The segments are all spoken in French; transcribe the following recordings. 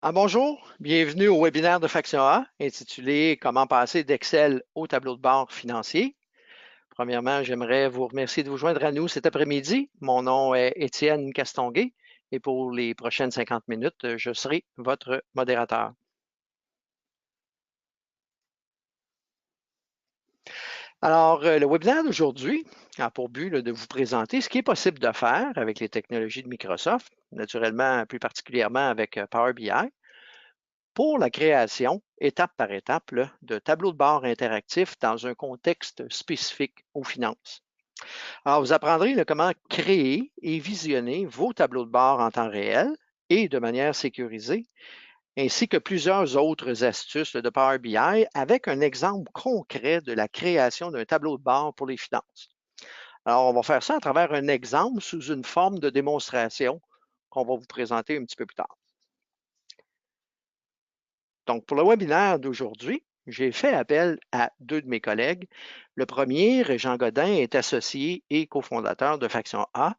Bonjour, bienvenue au webinaire de Faction A intitulé Comment passer d'Excel au tableau de bord financier. Premièrement, j'aimerais vous remercier de vous joindre à nous cet après-midi. Mon nom est Étienne Castonguay et pour les prochaines 50 minutes, je serai votre modérateur. Alors, le webinaire d'aujourd'hui a pour but de vous présenter ce qui est possible de faire avec les technologies de Microsoft, naturellement, plus particulièrement avec Power BI, pour la création, étape par étape, là, de tableaux de bord interactifs dans un contexte spécifique aux finances. Alors, vous apprendrez là, comment créer et visionner vos tableaux de bord en temps réel et de manière sécurisée, ainsi que plusieurs autres astuces de Power BI avec un exemple concret de la création d'un tableau de bord pour les finances. Alors, on va faire ça à travers un exemple sous une forme de démonstration qu'on va vous présenter un petit peu plus tard. Donc, pour le webinaire d'aujourd'hui, j'ai fait appel à deux de mes collègues. Le premier, Régent Godin, est associé et cofondateur de Faction A.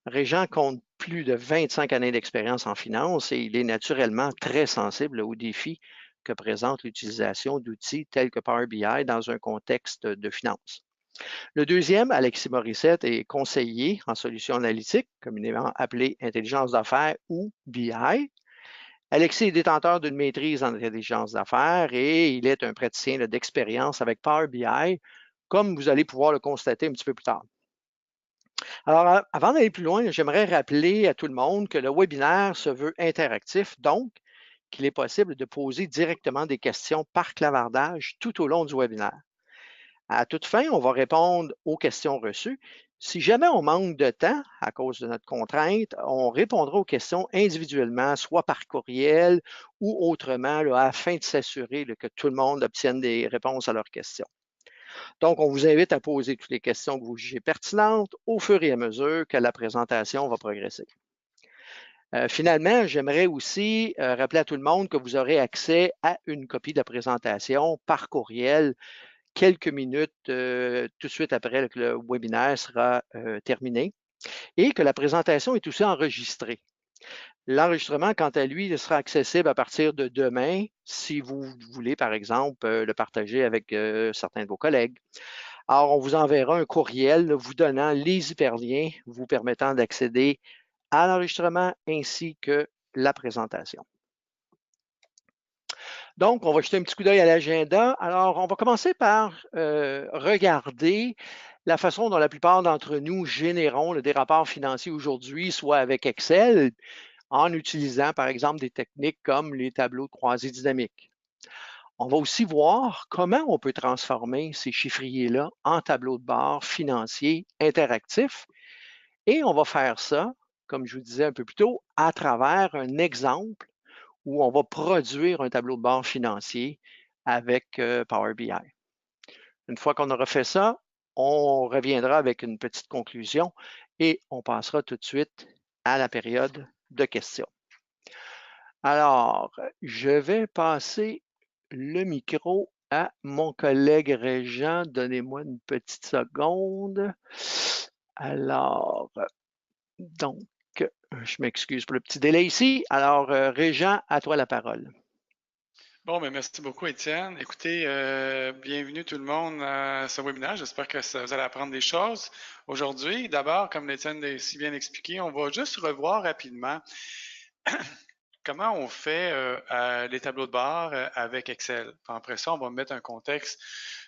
Régent compte plus de 25 années d'expérience en finance et il est naturellement très sensible aux défis que présente l'utilisation d'outils tels que Power BI dans un contexte de finance. Le deuxième, Alexis Morissette, est conseiller en solutions analytiques, communément appelé intelligence d'affaires ou BI. Alexis est détenteur d'une maîtrise en intelligence d'affaires et il est un praticien d'expérience avec Power BI, comme vous allez pouvoir le constater un petit peu plus tard. Alors, avant d'aller plus loin, j'aimerais rappeler à tout le monde que le webinaire se veut interactif, donc qu'il est possible de poser directement des questions par clavardage tout au long du webinaire. À toute fin, on va répondre aux questions reçues. Si jamais on manque de temps à cause de notre contrainte, on répondra aux questions individuellement, soit par courriel ou autrement, là, afin de s'assurer que tout le monde obtienne des réponses à leurs questions. Donc, on vous invite à poser toutes les questions que vous jugez pertinentes au fur et à mesure que la présentation va progresser. Finalement, j'aimerais aussi rappeler à tout le monde que vous aurez accès à une copie de la présentation par courriel quelques minutes tout de suite après que le webinaire sera terminé et que la présentation est aussi enregistrée. L'enregistrement, quant à lui, sera accessible à partir de demain si vous voulez, par exemple, le partager avec certains de vos collègues. Alors, on vous enverra un courriel vous donnant les hyperliens vous permettant d'accéder à l'enregistrement ainsi que la présentation. Donc, on va jeter un petit coup d'œil à l'agenda. Alors, on va commencer par regarder la façon dont la plupart d'entre nous générons des rapports financiers aujourd'hui, soit avec Excel, en utilisant, par exemple, des techniques comme les tableaux de croisée dynamiques. On va aussi voir comment on peut transformer ces chiffriers-là en tableaux de bord financiers interactifs. Et on va faire ça, comme je vous disais un peu plus tôt, à travers un exemple où on va produire un tableau de bord financier avec Power BI. Une fois qu'on aura fait ça, on reviendra avec une petite conclusion et on passera tout de suite à la période de questions. Alors, je vais passer le micro à mon collègue Régent. Donnez-moi une petite seconde. Alors, donc, je m'excuse pour le petit délai ici. Alors, Régent, à toi la parole. Bon, mais merci beaucoup, Étienne. Écoutez, bienvenue tout le monde à ce webinaire. J'espère que vous allez apprendre des choses aujourd'hui. D'abord, comme Étienne l'a si bien expliqué, on va juste revoir rapidement comment on fait les tableaux de bord avec Excel. Après ça, on va mettre un contexte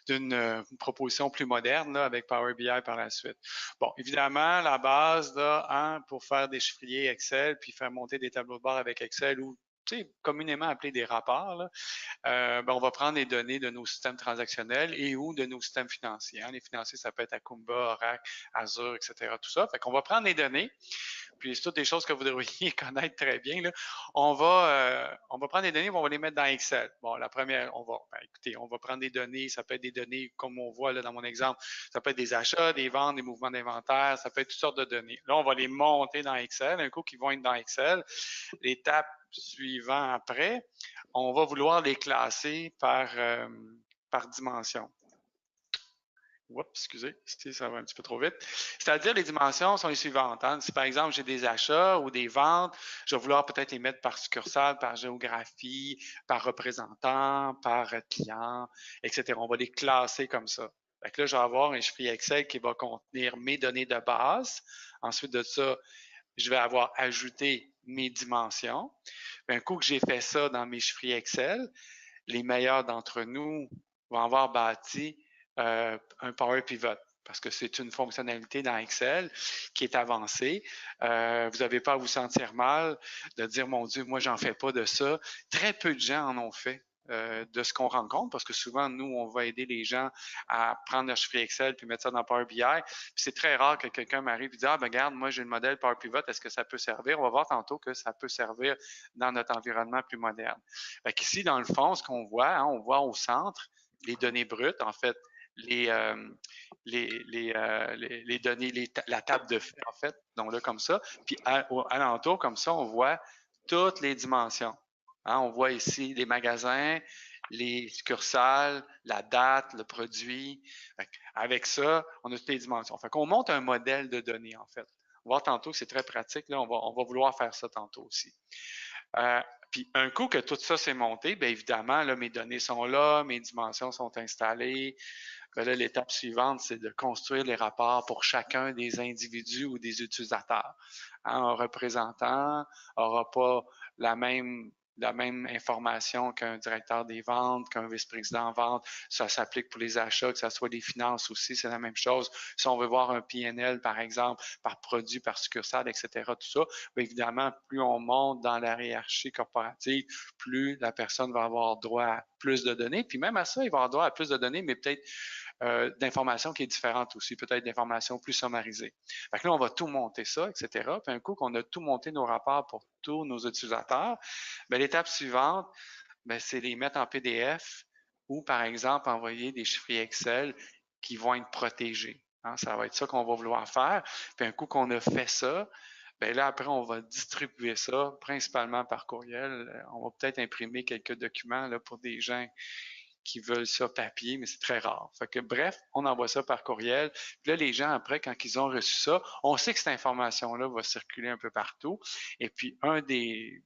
d'une proposition plus moderne là, avec Power BI par la suite. Bon, évidemment, la base là, pour faire des chiffriers Excel puis faire monter des tableaux de bord avec Excel ou communément appelés des rapports, là, on va prendre les données de nos systèmes transactionnels et ou de nos systèmes financiers. Les financiers, ça peut être Akumba, Oracle, Azure, etc. Tout ça. Fait qu'on va prendre les données, puis c'est toutes des choses que vous devriez connaître très bien. Là. On va prendre les données, on va les mettre dans Excel. Bon, la première, écoutez, on va prendre des données, ça peut être des données comme on voit là, dans mon exemple, ça peut être des achats, des ventes, des mouvements d'inventaire, ça peut être toutes sortes de données. Là, on va les monter dans Excel. Un coup qu'ils vont être dans Excel, l'étape suivante après, on va vouloir les classer par dimension. Oups, excusez, ça va un petit peu trop vite. C'est-à-dire, les dimensions sont les suivantes, hein. Si par exemple, j'ai des achats ou des ventes, je vais vouloir peut-être les mettre par succursale, par géographie, par représentant, par client, etc. On va les classer comme ça. Fait que là, je vais avoir un chiffrier Excel qui va contenir mes données de base. Ensuite de ça, je vais avoir ajouté mes dimensions. Puis un coup que j'ai fait ça dans mes chiffriers Excel, les meilleurs d'entre nous vont avoir bâti un Power Pivot parce que c'est une fonctionnalité dans Excel qui est avancée. Vous n'avez pas à vous sentir mal de dire, mon Dieu, moi, j'en fais pas de ça. Très peu de gens en ont fait. De ce qu'on rencontre, parce que souvent, nous, on va aider les gens à prendre leur chiffre Excel puis mettre ça dans Power BI. Puis c'est très rare que quelqu'un m'arrive et dise, ah, ben regarde, moi, j'ai le modèle Power Pivot, est-ce que ça peut servir? On va voir tantôt que ça peut servir dans notre environnement plus moderne. Fait qu'ici, dans le fond, ce qu'on voit, hein, on voit au centre les données brutes, en fait, les, les données, la table de fait, en fait, donc là, comme ça. Puis à l'entour, comme ça, on voit toutes les dimensions. Hein, on voit ici les magasins, les succursales, la date, le produit. Avec ça, on a toutes les dimensions. Fait qu'on monte un modèle de données, en fait. On va voir tantôt que c'est très pratique. Là, on va vouloir faire ça tantôt aussi. Puis un coup que tout ça s'est monté, bien évidemment, là, mes données sont là, mes dimensions sont installées. Bien là, l'étape suivante, c'est de construire les rapports pour chacun des individus ou des utilisateurs. Hein, un représentant n'aura pas la même information qu'un directeur des ventes, qu'un vice-président en vente. Ça s'applique pour les achats, que ce soit les finances aussi, c'est la même chose. Si on veut voir un PNL, par exemple, par produit, par succursale, etc., tout ça, bien évidemment, plus on monte dans la hiérarchie corporative, plus la personne va avoir droit à plus de données. Puis même à ça, il va avoir droit à plus de données, mais peut-être d'informations qui est différente aussi, peut-être d'informations plus sommarisées. Fait que là, on va tout monter ça, etc. Puis un coup qu'on a tout monté nos rapports pour tous nos utilisateurs, bien, l'étape suivante, bien, c'est les mettre en PDF ou, par exemple, envoyer des chiffriers Excel qui vont être protégés. Hein, ça va être ça qu'on va vouloir faire. Puis un coup qu'on a fait ça, bien là, après, on va distribuer ça principalement par courriel. On va peut-être imprimer quelques documents là, pour des gens qui veulent ça papier, mais c'est très rare. Fait que bref, on envoie ça par courriel. Puis là, les gens, après, quand ils ont reçu ça, on sait que cette information-là va circuler un peu partout. Et puis, un des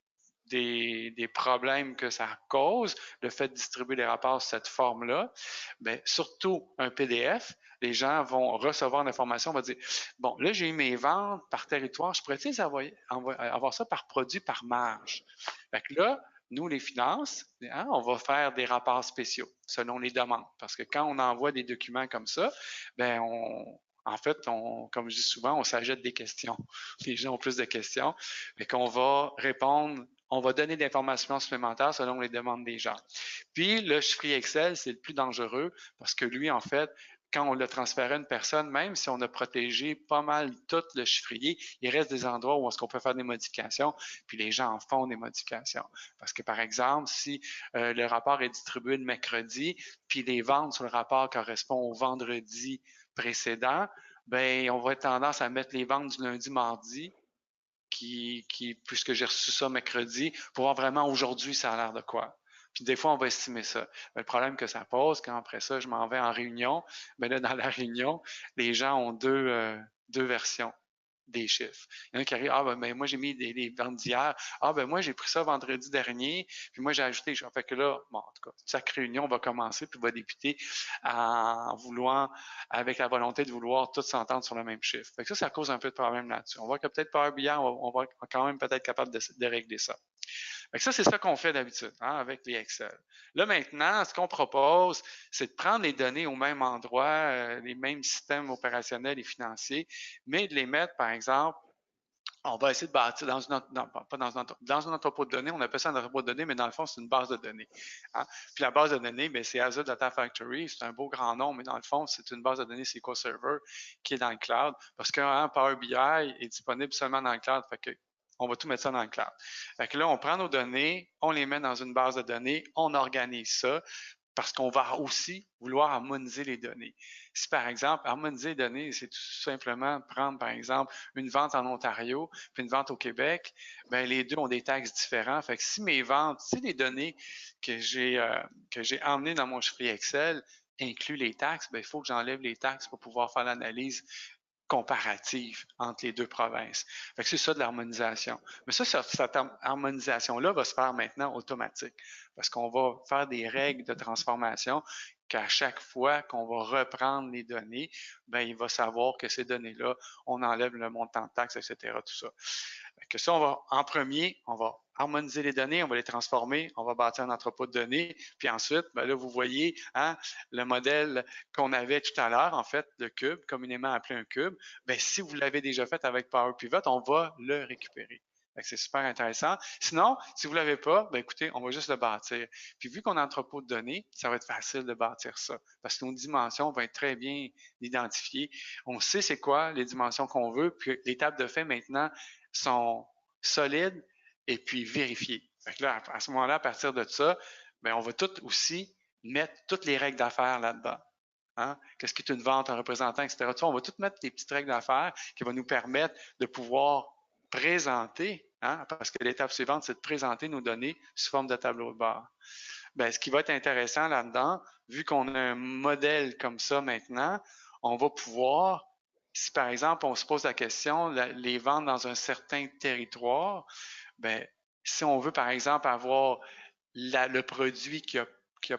problèmes que ça cause, le fait de distribuer les rapports sous cette forme-là, bien, surtout un PDF, les gens vont recevoir l'information, on va dire, bon, là, j'ai eu mes ventes par territoire, je pourrais-tu avoir ça par produit, par marge? Fait que là, nous, les finances, hein, on va faire des rapports spéciaux selon les demandes. Parce que quand on envoie des documents comme ça, ben en fait, comme je dis souvent, on s'ajoute des questions. Les gens ont plus de questions, mais qu'on va répondre, on va donner des informations supplémentaires selon les demandes des gens. Puis, le chiffrier Excel, c'est le plus dangereux parce que lui, en fait, quand on l'a transféré à une personne, même si on a protégé pas mal tout le chiffrier, il reste des endroits où est-ce qu'on peut faire des modifications, puis les gens en font des modifications. Parce que, par exemple, si le rapport est distribué le mercredi, puis les ventes sur le rapport correspondent au vendredi précédent, ben on va être tendance à mettre les ventes du lundi, mardi, puisque j'ai reçu ça mercredi, pour voir vraiment aujourd'hui ça a l'air de quoi. Puis des fois, on va estimer ça. Mais le problème que ça pose, quand après ça, je m'en vais en réunion, ben là, dans la réunion, les gens ont deux versions des chiffres. Il y en a qui arrivent, ah ben moi j'ai mis des ventes d'hier, ah ben moi j'ai pris ça vendredi dernier, puis moi j'ai ajouté, fait que là, bon, en tout cas, chaque réunion va commencer, puis va débuter en voulant, avec la volonté de vouloir tous s'entendre sur le même chiffre. Fait que ça cause un peu de problème là-dessus. On voit que peut-être Power BI, on va quand même peut-être capable de régler ça. Fait que ça, c'est ça qu'on fait d'habitude hein, avec les Excel. Là, maintenant, ce qu'on propose, c'est de prendre les données au même endroit, les mêmes systèmes opérationnels et financiers, mais de les mettre, par exemple, on va essayer de bâtir dans une, non, pas dans un entrepôt de données, on appelle ça un entrepôt de données, mais dans le fond, c'est une base de données. Hein. Puis la base de données, bien, c'est Azure Data Factory, c'est un beau grand nom, mais dans le fond, c'est une base de données SQL Server qui est dans le cloud, parce que hein, Power BI est disponible seulement dans le cloud, fait que on va tout mettre ça dans le cloud. Fait que là, on prend nos données, on les met dans une base de données, on organise ça, parce qu'on va aussi vouloir harmoniser les données. Si par exemple, harmoniser les données, c'est tout simplement prendre par exemple une vente en Ontario puis une vente au Québec, ben les deux ont des taxes différents. Fait que si mes ventes, si les données que j'ai emmenées dans mon chiffrier Excel inclut les taxes, ben, il faut que j'enlève les taxes pour pouvoir faire l'analyse comparative entre les deux provinces. Fait que c'est ça de l'harmonisation. Mais ça, cette harmonisation-là va se faire maintenant automatique parce qu'on va faire des règles de transformation qu'à chaque fois qu'on va reprendre les données, ben, il va savoir que ces données-là, on enlève le montant de taxes, etc., tout ça. Que ça, en premier, on va harmoniser les données, on va les transformer, on va bâtir un entrepôt de données, puis ensuite, ben là, vous voyez hein, le modèle qu'on avait tout à l'heure, en fait, le cube, communément appelé un cube, ben, si vous l'avez déjà fait avec Power Pivot, on va le récupérer. C'est super intéressant. Sinon, si vous ne l'avez pas, ben écoutez, on va juste le bâtir. Puis vu qu'on a un entrepôt de données, ça va être facile de bâtir ça parce que nos dimensions vont être très bien identifiées. On sait c'est quoi les dimensions qu'on veut, puis les tables de fait maintenant sont solides et puis vérifiées. Fait que là, à ce moment-là, à partir de ça, ben, on va tout aussi mettre toutes les règles d'affaires là-dedans. Hein? Qu'est-ce qui est une vente, un représentant, etc. On va tout mettre des petites règles d'affaires qui vont nous permettre de pouvoir présenter, hein, parce que l'étape suivante, c'est de présenter nos données sous forme de tableau de bord. Ben, ce qui va être intéressant là-dedans, vu qu'on a un modèle comme ça maintenant, on va pouvoir, si par exemple on se pose la question, les vendre dans un certain territoire, ben, si on veut par exemple avoir le produit qui a,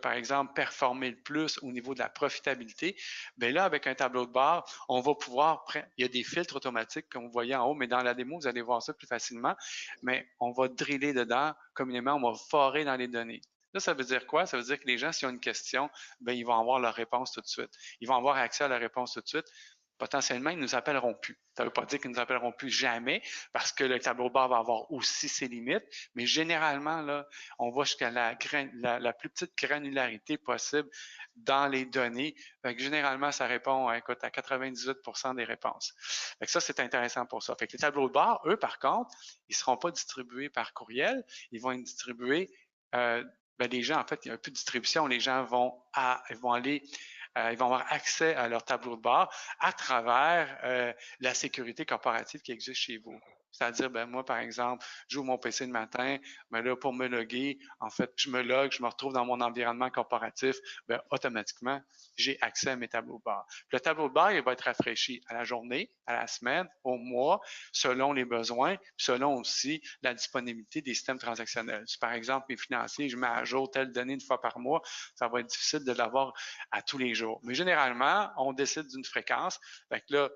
par exemple, performé le plus au niveau de la profitabilité, bien là, avec un tableau de bord, on va pouvoir, il y a des filtres automatiques comme vous voyez en haut, mais dans la démo, vous allez voir ça plus facilement, mais on va driller dedans, communément, on va forer dans les données. Là, ça veut dire quoi? Ça veut dire que les gens, s'ils ont une question, bien, ils vont avoir leur réponse tout de suite. Ils vont avoir accès à la réponse tout de suite. Potentiellement, ils ne nous appelleront plus. Ça ne veut pas dire qu'ils ne nous appelleront plus jamais, parce que le tableau de bord va avoir aussi ses limites, mais généralement, là, on va jusqu'à la plus petite granularité possible dans les données. Fait que généralement, ça répond écoute, à 98 des réponses. Fait que ça, c'est intéressant pour ça. Fait que les tableaux de bord, eux, par contre, ils ne seront pas distribués par courriel. Ils vont être distribués ben, les gens, en fait, il n'y a plus de distribution. Les gens ils vont aller ils vont avoir accès à leur tableau de bord à travers la sécurité corporative qui existe chez vous. C'est-à-dire, ben moi, par exemple, j'ouvre mon PC le matin, mais là, pour me loguer, en fait, je me logue, je me retrouve dans mon environnement corporatif, ben, automatiquement, j'ai accès à mes tableaux de bord. Puis le tableau de bord, il va être rafraîchi à la journée, à la semaine, au mois, selon les besoins, puis selon aussi la disponibilité des systèmes transactionnels. Si, par exemple, mes financiers, je mets à jour telle donnée une fois par mois, ça va être difficile de l'avoir à tous les jours. Mais généralement, on décide d'une fréquence. Fait que là,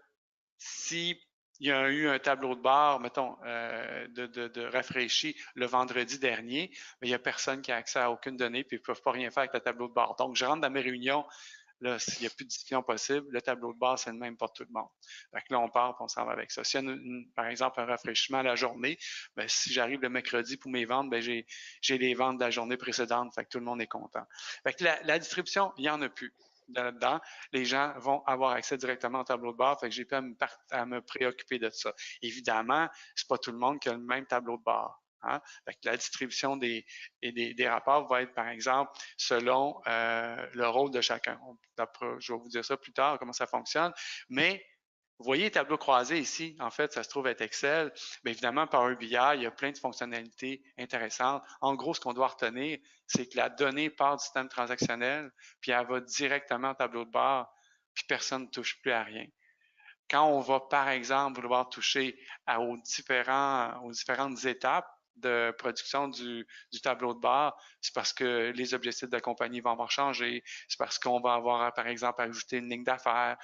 si il y a eu un tableau de bord, mettons, de rafraîchi le vendredi dernier, mais il n'y a personne qui a accès à aucune donnée, puis ils ne peuvent pas rien faire avec le tableau de bord. Donc, je rentre dans mes réunions, là, s'il n'y a plus de discussion possible, le tableau de bord, c'est le même pour tout le monde. Fait que là, on part, puis on s'en va avec ça. S'il y a, par exemple, un rafraîchissement à la journée, ben, si j'arrive le mercredi pour mes ventes, ben, j'ai les ventes de la journée précédente, fait que tout le monde est content. Fait que la distribution, il n'y en a plus là-dedans, les gens vont avoir accès directement au tableau de bord, fait que j'ai pas à me préoccuper de ça. Évidemment, c'est pas tout le monde qui a le même tableau de bord. Hein? Fait que la distribution des rapports va être, par exemple, selon le rôle de chacun. Je vais vous dire ça plus tard, comment ça fonctionne, mais vous voyez les tableaux croisés ici, en fait, ça se trouve être Excel. Bien évidemment, Power BI, il y a plein de fonctionnalités intéressantes. En gros, ce qu'on doit retenir, c'est que la donnée part du système transactionnel, puis elle va directement au tableau de bord, puis personne ne touche plus à rien. Quand on va, par exemple, vouloir toucher aux différentes étapes de production du tableau de bord, c'est parce que les objectifs de la compagnie vont avoir changé, c'est parce qu'on va avoir, par exemple, ajouté une ligne d'affaires.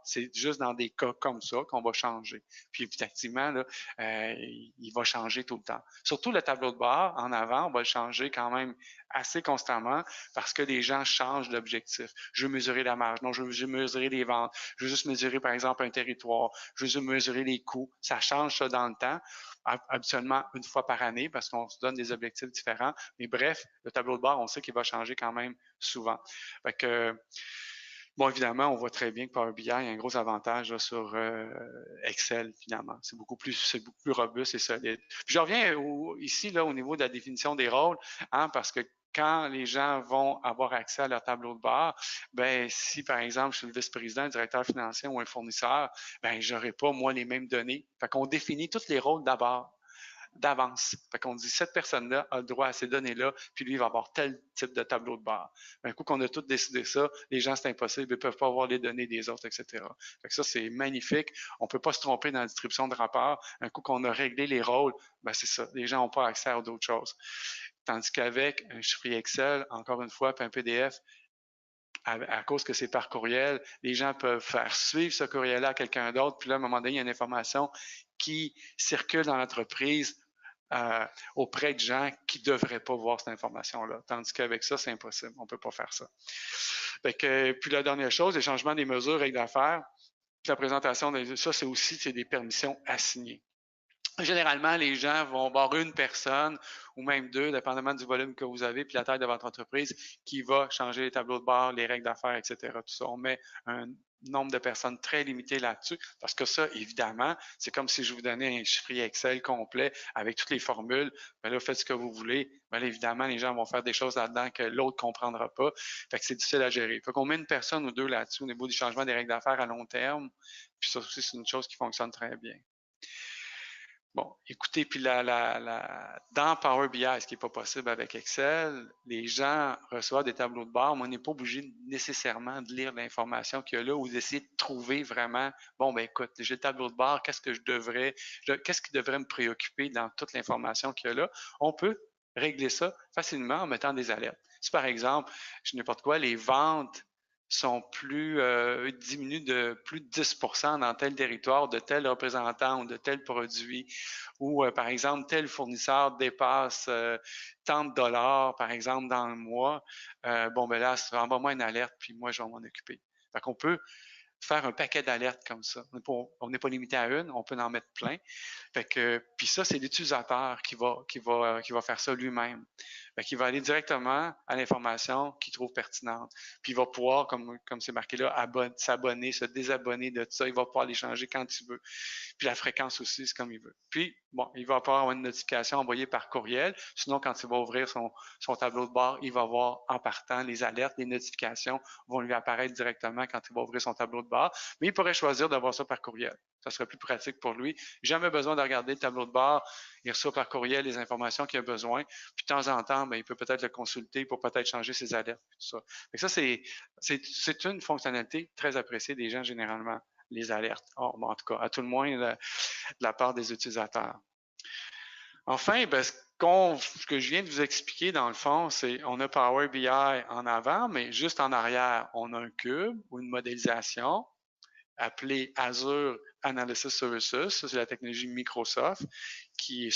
C'est juste dans des cas comme ça qu'on va changer. Puis, effectivement, là, il va changer tout le temps. Surtout le tableau de bord, en avant, on va le changer quand même assez constamment parce que les gens changent d'objectif. Je veux mesurer la marge, non, je veux mesurer les ventes, je veux juste mesurer, par exemple, un territoire, je veux juste mesurer les coûts. Ça change ça dans le temps, habituellement une fois par année parce qu'on se donne des objectifs différents. Mais bref, le tableau de bord, on sait qu'il va changer quand même souvent. Fait que, bon, évidemment, on voit très bien que Power BI a un gros avantage là, sur Excel, finalement. C'est beaucoup plus robuste et solide. Puis je reviens ici, là, au niveau de la définition des rôles, hein, parce que quand les gens vont avoir accès à leur tableau de bord, ben si par exemple je suis le vice-président, le directeur financier ou un fournisseur, ben j'aurai pas moi les mêmes données. Fait qu'on définit tous les rôles d'abord d'avance. Fait qu'on dit, cette personne-là a le droit à ces données-là, puis lui, il va avoir tel type de tableau de bord. Un coup qu'on a tous décidé ça, les gens, c'est impossible, ils ne peuvent pas avoir les données des autres, etc. Fait que ça, c'est magnifique. On ne peut pas se tromper dans la distribution de rapports. Un coup qu'on a réglé les rôles, ben c'est ça. Les gens n'ont pas accès à d'autres choses. Tandis qu'avec un chiffrier Excel, encore une fois, puis un PDF, à cause que c'est par courriel, les gens peuvent faire suivre ce courriel-là à quelqu'un d'autre, puis là, à un moment donné, il y a une information qui circule dans l'entreprise auprès de gens qui ne devraient pas voir cette information-là. Tandis qu'avec ça, c'est impossible. On ne peut pas faire ça. Puis la dernière chose, les changements des mesures, règles d'affaires, la présentation de ça, c'est aussi des permissions assignées. Généralement, les gens vont avoir une personne ou même deux, dépendamment du volume que vous avez puis la taille de votre entreprise, qui va changer les tableaux de bord, les règles d'affaires, etc. Tout ça, on met un nombre de personnes très limité là-dessus parce que ça, évidemment, c'est comme si je vous donnais un chiffrier Excel complet avec toutes les formules. Ben là, faites ce que vous voulez. Ben là, évidemment, les gens vont faire des choses là-dedans que l'autre ne comprendra pas. Fait que c'est difficile à gérer. Fait qu'on met une personne ou deux là-dessus au niveau du changement des règles d'affaires à long terme. Puis ça aussi, c'est une chose qui fonctionne très bien. Bon, écoutez, puis dans Power BI, ce qui n'est pas possible avec Excel, les gens reçoivent des tableaux de bord, mais on n'est pas obligé nécessairement de lire l'information qu'il y a là ou d'essayer de trouver vraiment, bon, ben écoute, j'ai le tableau de bord, qu'est-ce qui devrait me préoccuper dans toute l'information qu'il y a là? On peut régler ça facilement en mettant des alertes. Si par exemple, je n'importe quoi, les ventes sont diminuent de plus de 10 dans tel territoire de tel représentant ou de tel produit, ou par exemple, tel fournisseur dépasse tant de dollars, par exemple, dans le mois, bon, ben là, envoie-moi une alerte, puis moi, je vais m'en occuper. Fait qu'on peut faire un paquet d'alertes comme ça. On n'est pas limité à une, on peut en mettre plein. Fait que, puis ça, c'est l'utilisateur qui va faire ça lui-même. Fait qu'il va aller directement à l'information qu'il trouve pertinente. Puis il va pouvoir, comme c'est marqué là, s'abonner, se désabonner de tout ça. Il va pouvoir les changer quand il veut. Puis la fréquence aussi, c'est comme il veut. Puis, bon, il va pouvoir avoir une notification envoyée par courriel. Sinon, quand il va ouvrir son tableau de bord, il va voir en partant les alertes, les notifications vont lui apparaître directement quand il va ouvrir son tableau de bord. Mais il pourrait choisir d'avoir ça par courriel. Ça serait plus pratique pour lui. Jamais besoin de regarder le tableau de bord. Il reçoit par courriel les informations qu'il a besoin. Puis de temps en temps, ben, il peut peut-être le consulter pour peut-être changer ses alertes. Tout ça. Fait que ça, c'est une fonctionnalité très appréciée des gens généralement, les alertes. Bon, en tout cas, à tout le moins de la part des utilisateurs. Enfin, ben, ce que je viens de vous expliquer, dans le fond, c'est on a Power BI en avant, mais juste en arrière, on a un cube ou une modélisation appelée Azure Analysis Services. Ça, c'est la technologie Microsoft qui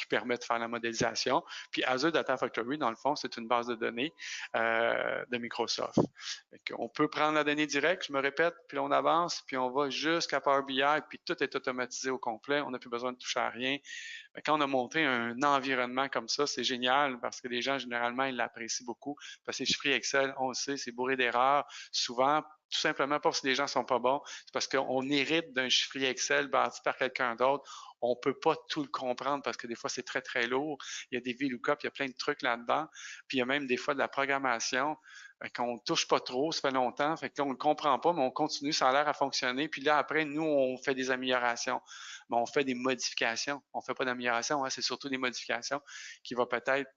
permet de faire la modélisation. Puis Azure Data Factory, dans le fond, c'est une base de données de Microsoft. On peut prendre la donnée directe, je me répète, puis on avance, puis on va jusqu'à Power BI, puis tout est automatisé au complet. On n'a plus besoin de toucher à rien. Quand on a monté un environnement comme ça, c'est génial parce que les gens, généralement, ils l'apprécient beaucoup. Parce que les chiffres Excel, on le sait, c'est bourré d'erreurs. Souvent, tout simplement pas parce que les gens sont pas bons, c'est parce qu'on hérite d'un chiffrier Excel bâti par quelqu'un d'autre. On peut pas tout le comprendre parce que des fois, c'est très, très lourd. Il y a des VLOOKUP, il y a plein de trucs là-dedans. Puis il y a même des fois de la programmation qu'on ne touche pas trop, ça fait longtemps. Fait que là, on ne le comprend pas, mais on continue, ça a l'air à fonctionner. Puis là, après, nous, on fait des améliorations. Mais on fait des modifications. On ne fait pas d'amélioration, hein, c'est surtout des modifications qui vont peut-être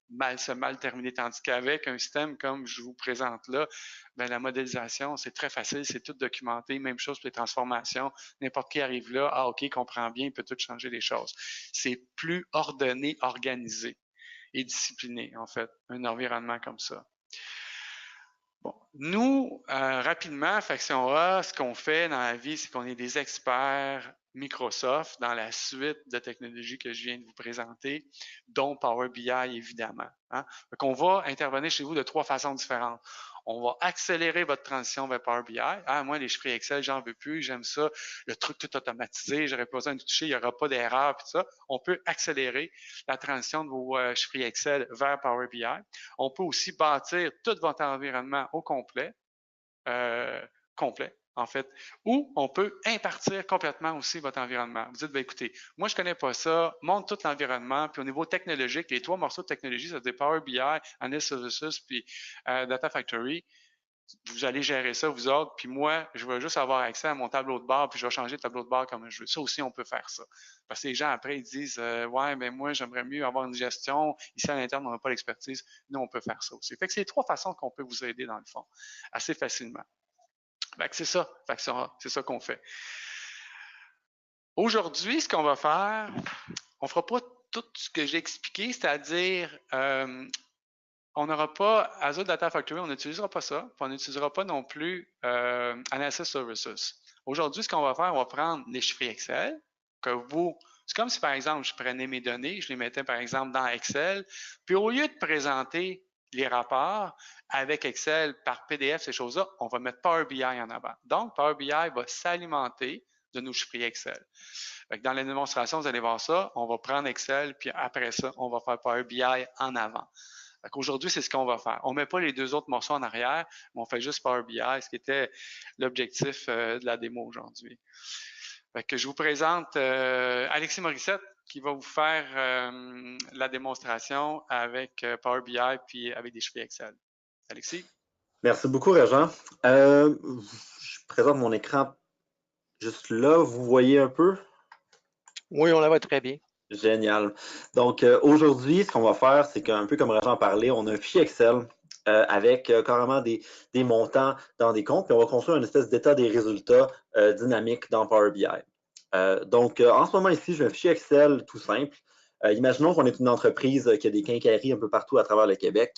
mal terminer. Tandis qu'avec un système comme je vous présente là, ben, la modélisation, c'est très facile, c'est tout documenté. Même chose pour les transformations. N'importe qui arrive là, ah OK, il comprend bien, il peut tout changer les choses. C'est plus ordonné, organisé et discipliné, en fait, un environnement comme ça. Bon, nous, rapidement, Faction A, ce qu'on fait dans la vie, c'est qu'on est des experts Microsoft dans la suite de technologies que je viens de vous présenter, dont Power BI, évidemment. Hein? Donc, on va intervenir chez vous de 3 façons différentes. On va accélérer votre transition vers Power BI. Ah, moi, les chiffres Excel, j'en veux plus, j'aime ça. Le truc tout automatisé, j'aurais pas besoin de toucher, il n'y aura pas d'erreur, puis ça. On peut accélérer la transition de vos chiffres Excel vers Power BI. On peut aussi bâtir tout votre environnement au complet, en fait, ou on peut impartir complètement aussi votre environnement. Vous dites, ben, écoutez, moi, je connais pas ça, monte tout l'environnement, puis au niveau technologique, les 3 morceaux de technologie, ça veut dire Power BI, Analysis Services, puis Data Factory. vous allez gérer ça, vous autres, puis moi, je vais juste avoir accès à mon tableau de bord, puis je vais changer le tableau de bord comme je veux. Ça aussi, on peut faire ça. Parce que les gens, après, ils disent ouais, mais moi, j'aimerais mieux avoir une gestion. Ici, à l'interne, on n'a pas l'expertise. Nous, on peut faire ça aussi. Fait que c'est 3 façons qu'on peut vous aider, dans le fond, assez facilement. Fait que c'est ça. Fait que c'est ça qu'on fait. Aujourd'hui, ce qu'on va faire, on ne fera pas tout ce que j'ai expliqué, c'est-à-dire on n'aura pas Azure Data Factory, on n'utilisera pas ça, puis on n'utilisera pas non plus Analysis Services. Aujourd'hui, ce qu'on va faire, on va prendre les chiffres Excel que vous. C'est comme si, par exemple, je prenais mes données, je les mettais, par exemple, dans Excel, puis au lieu de présenter les rapports avec Excel par PDF, ces choses-là, on va mettre Power BI en avant. Donc, Power BI va s'alimenter de nos chiffres Excel. Dans la démonstration, vous allez voir ça, on va prendre Excel, puis après ça, on va faire Power BI en avant. Aujourd'hui, c'est ce qu'on va faire. On ne met pas les 2 autres morceaux en arrière, mais on fait juste Power BI, ce qui était l'objectif de la démo aujourd'hui. Je vous présente Alexis Morissette qui va vous faire la démonstration avec Power BI puis avec des chiffres Excel. Alexis? Merci beaucoup, Régent. Je présente mon écran juste là. Vous voyez un peu? Oui, on la voit très bien. Génial. Donc, aujourd'hui, ce qu'on va faire, c'est qu'un peu comme Régent parlait, on a un fichier Excel avec carrément des montants dans des comptes, puis on va construire une espèce d'état des résultats dynamique dans Power BI. Donc, en ce moment ici, j'ai un fichier Excel tout simple. Imaginons qu'on est une entreprise qui a des quincailleries un peu partout à travers le Québec.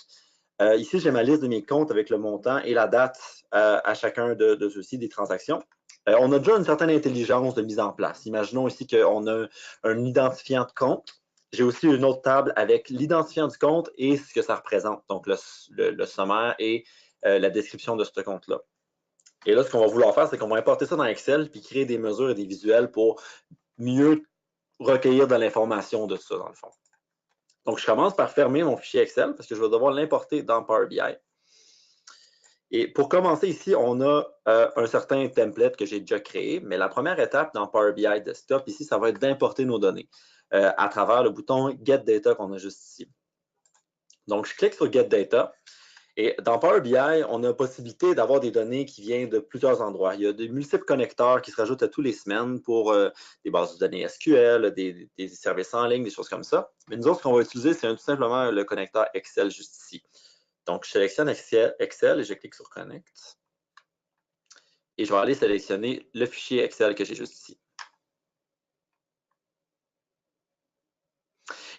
Ici, j'ai ma liste de mes comptes avec le montant et la date à chacun de ceux-ci des transactions. On a déjà une certaine intelligence de mise en place. Imaginons ici qu'on a un identifiant de compte. J'ai aussi une autre table avec l'identifiant du compte et ce que ça représente, donc le sommaire et la description de ce compte-là. Et là, ce qu'on va vouloir faire, c'est qu'on va importer ça dans Excel puis créer des mesures et des visuels pour mieux recueillir de l'information de ça, dans le fond. Donc, je commence par fermer mon fichier Excel parce que je vais devoir l'importer dans Power BI. Et pour commencer ici, on a un certain template que j'ai déjà créé, mais la première étape dans Power BI Desktop ici, ça va être d'importer nos données à travers le bouton Get Data qu'on a juste ici. Donc, je clique sur Get Data et dans Power BI, on a la possibilité d'avoir des données qui viennent de plusieurs endroits. Il y a de multiples connecteurs qui se rajoutent à tous les semaines pour des bases de données SQL, des services en ligne, des choses comme ça. Mais nous autres, ce qu'on va utiliser, c'est tout simplement le connecteur Excel juste ici. Donc, je sélectionne Excel et je clique sur Connect. Et je vais aller sélectionner le fichier Excel que j'ai juste ici.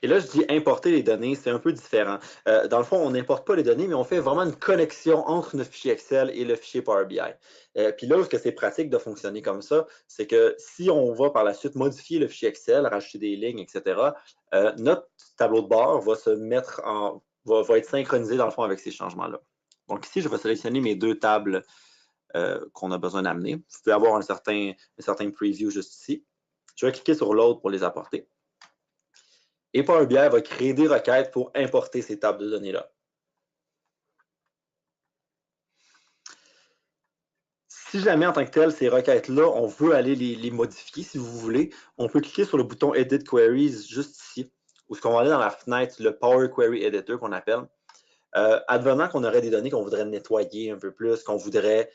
Et là, je dis importer les données, c'est un peu différent. Dans le fond, on n'importe pas les données, mais on fait vraiment une connexion entre notre fichier Excel et le fichier Power BI. Puis là, où c'est pratique de fonctionner comme ça, c'est que si on va par la suite modifier le fichier Excel, rajouter des lignes, etc., notre tableau de bord va se mettre va être synchronisé dans le fond avec ces changements-là. Donc ici, je vais sélectionner mes 2 tables qu'on a besoin d'amener. Vous pouvez avoir un certain preview juste ici. Je vais cliquer sur l'autre pour les apporter. Et Power BI va créer des requêtes pour importer ces tables de données-là. Si jamais en tant que tel, ces requêtes-là, on veut aller les modifier, si vous voulez, on peut cliquer sur le bouton Edit Queries juste ici, où on va aller dans la fenêtre, le Power Query Editor qu'on appelle. Advenant qu'on aurait des données qu'on voudrait nettoyer un peu plus, qu'on voudrait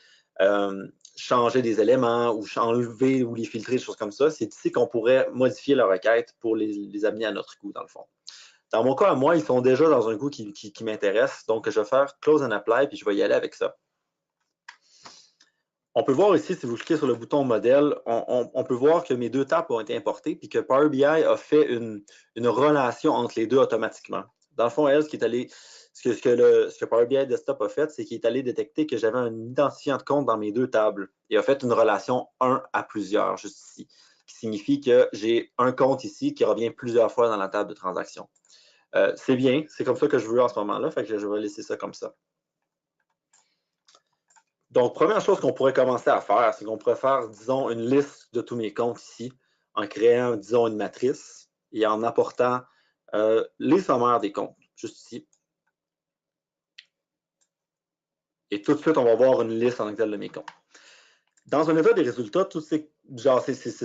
changer des éléments ou enlever ou les filtrer, des choses comme ça, c'est ici qu'on pourrait modifier la requête pour les amener à notre goût, dans le fond. Dans mon cas, à moi, ils sont déjà dans un goût qui m'intéresse, donc je vais faire Close and Apply, puis je vais y aller avec ça. On peut voir ici, si vous cliquez sur le bouton modèle, on peut voir que mes 2 tables ont été importées, puis que Power BI a fait une relation entre les deux automatiquement. Dans le fond, elle, ce que Power BI Desktop a fait, c'est qu'il est allé détecter que j'avais un identifiant de compte dans mes 2 tables et a fait une relation 1 à plusieurs, juste ici, qui signifie que j'ai un compte ici qui revient plusieurs fois dans la table de transaction. C'est bien, c'est comme ça que je veux en ce moment-là, fait que je vais laisser ça comme ça. Donc, première chose qu'on pourrait commencer à faire, c'est qu'on pourrait faire, disons, une liste de tous mes comptes ici, en créant, disons, une matrice et en apportant les sommaires des comptes, juste ici. Et tout de suite, on va voir une liste en tant que telle de mes comptes. Dans un état des résultats, tous ces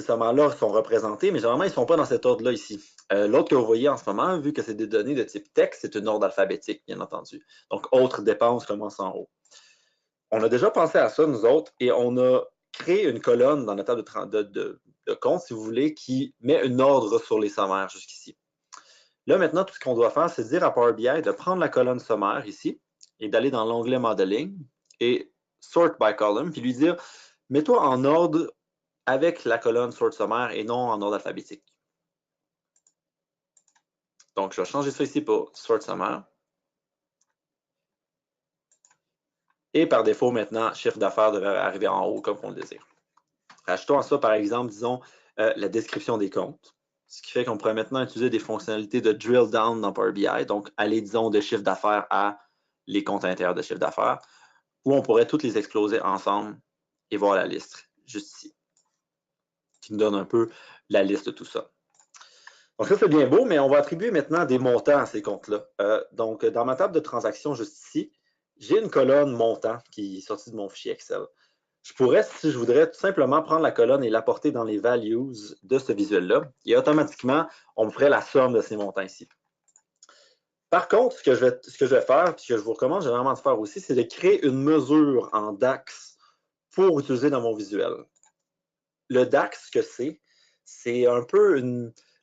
sommaires-là sont représentés, mais généralement, ils ne sont pas dans cet ordre-là ici. L'autre que vous voyez en ce moment, vu que c'est des données de type texte, c'est un ordre alphabétique, bien entendu. Donc, autres dépenses commence en haut. on a déjà pensé à ça, nous autres, et on a créé une colonne dans notre table de compte, si vous voulez, qui met un ordre sur les sommaires jusqu'ici. Là, maintenant, tout ce qu'on doit faire, c'est dire à Power BI de prendre la colonne sommaire ici et d'aller dans l'onglet Modeling et Sort by Column, puis lui dire mets-toi en ordre avec la colonne Sort sommaire et non en ordre alphabétique. Donc, je vais changer ça ici pour Sort sommaire. Et par défaut, maintenant, chiffre d'affaires devrait arriver en haut comme on le désire. Rajoutons à ça, par exemple, disons, la description des comptes. Ce qui fait qu'on pourrait maintenant utiliser des fonctionnalités de drill down dans Power BI, donc aller, disons, de chiffre d'affaires à les comptes intérieurs de chiffre d'affaires, où on pourrait toutes les exploser ensemble et voir la liste juste ici, qui nous donne un peu la liste de tout ça. Donc ça, c'est bien beau, mais on va attribuer maintenant des montants à ces comptes-là. Donc, dans ma table de transactions juste ici, j'ai une colonne montant qui est sortie de mon fichier Excel. Je pourrais, si je voudrais, tout simplement prendre la colonne et l'apporter dans les values de ce visuel-là, et automatiquement, on me ferait la somme de ces montants ici. Par contre, ce que je vais faire, et ce que je vous recommande généralement de faire aussi, c'est de créer une mesure en DAX pour utiliser dans mon visuel. Le DAX, ce que c'est un peu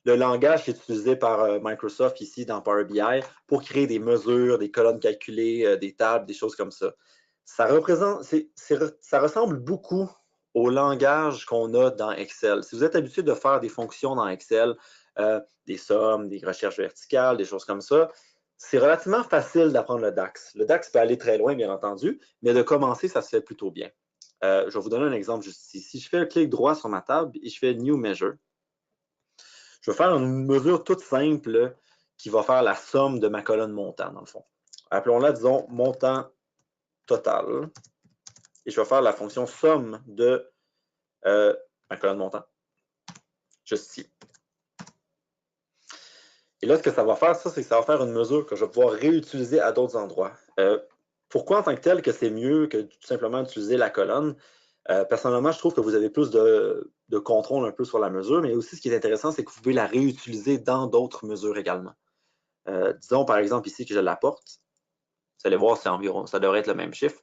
le langage qui est utilisé par Microsoft ici dans Power BI pour créer des mesures, des colonnes calculées, des tables, des choses comme ça. Ça ressemble beaucoup au langage qu'on a dans Excel. Si vous êtes habitué de faire des fonctions dans Excel, des sommes, des recherches verticales, des choses comme ça, c'est relativement facile d'apprendre le DAX. Le DAX peut aller très loin, bien entendu, mais de commencer, ça se fait plutôt bien. Je vais vous donner un exemple juste ici. Si je fais un clic droit sur ma table et je fais New Measure, je vais faire une mesure toute simple qui va faire la somme de ma colonne montant, dans le fond. Appelons-la, disons, montant total. Et je vais faire la fonction somme de ma colonne montant, juste ici. Et là, ce que ça va faire, c'est que ça va faire une mesure que je vais pouvoir réutiliser à d'autres endroits. Pourquoi en tant que tel que c'est mieux que tout simplement utiliser la colonne? Personnellement, je trouve que vous avez plus de contrôle un peu sur la mesure, mais aussi ce qui est intéressant, c'est que vous pouvez la réutiliser dans d'autres mesures également. Disons par exemple ici que je l'apporte. Vous allez voir, c'est environ, ça devrait être le même chiffre.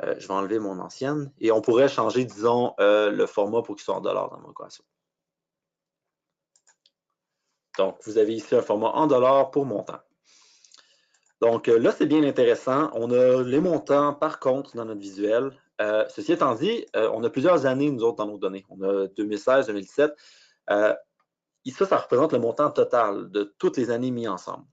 Je vais enlever mon ancienne et on pourrait changer, disons, le format pour qu'il soit en dollars dans mon équation. Donc, vous avez ici un format en dollars pour montant. Donc là, c'est bien intéressant. On a les montants par contre dans notre visuel. Ceci étant dit, on a plusieurs années, nous autres, dans nos données. On a 2016, 2017. Et ça représente le montant total de toutes les années mises ensemble.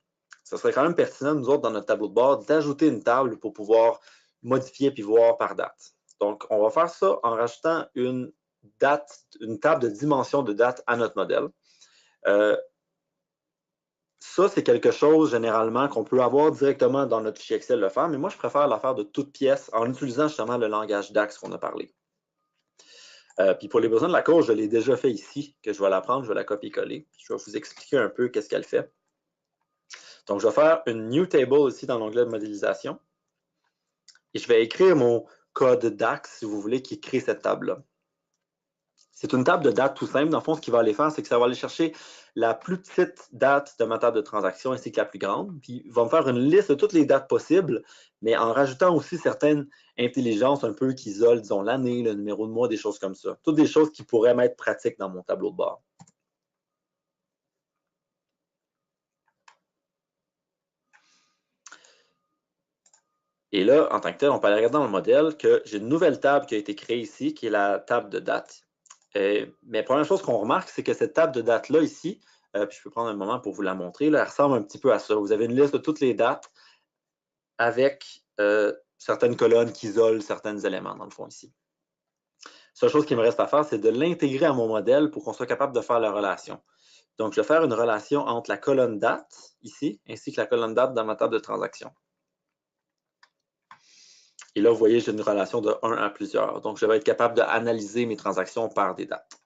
Ça serait quand même pertinent, nous autres, dans notre tableau de bord, d'ajouter une table pour pouvoir modifier puis voir par date. Donc, on va faire ça en rajoutant une table de dimension de date à notre modèle. Ça, c'est quelque chose, généralement, qu'on peut avoir directement dans notre fichier Excel le faire, mais moi, je préfère le faire de toutes pièces en utilisant justement le langage DAX qu'on a parlé. Puis pour les besoins de la courbe, je l'ai déjà fait ici, que je vais la prendre, je vais la copier-coller. Je vais vous expliquer un peu qu'est-ce qu'elle fait. Donc, je vais faire une New Table ici dans l'onglet de modélisation. Et je vais écrire mon code DAX, si vous voulez, qui crée cette table-là. C'est une table de date tout simple. Dans le fond, ce qu'il va aller faire, c'est que ça va aller chercher la plus petite date de ma table de transaction ainsi que la plus grande. Puis, il va me faire une liste de toutes les dates possibles, mais en rajoutant aussi certaines intelligences un peu qui isolent, disons, l'année, le numéro de mois, des choses comme ça. Toutes des choses qui pourraient m'être pratiques dans mon tableau de bord. Et là, en tant que tel, on peut aller regarder dans le modèle que j'ai une nouvelle table qui a été créée ici, qui est la table de date. Mais la première chose qu'on remarque, c'est que cette table de date-là ici, puis je peux prendre un moment pour vous la montrer, là, elle ressemble un petit peu à ça. Vous avez une liste de toutes les dates avec certaines colonnes qui isolent certains éléments, dans le fond, ici. La seule chose qui me reste à faire, c'est de l'intégrer à mon modèle pour qu'on soit capable de faire la relation. Donc, je vais faire une relation entre la colonne date, ici, ainsi que la colonne date dans ma table de transaction. Et là, vous voyez, j'ai une relation de 1 à plusieurs. Donc, je vais être capable d'analyser mes transactions par des dates.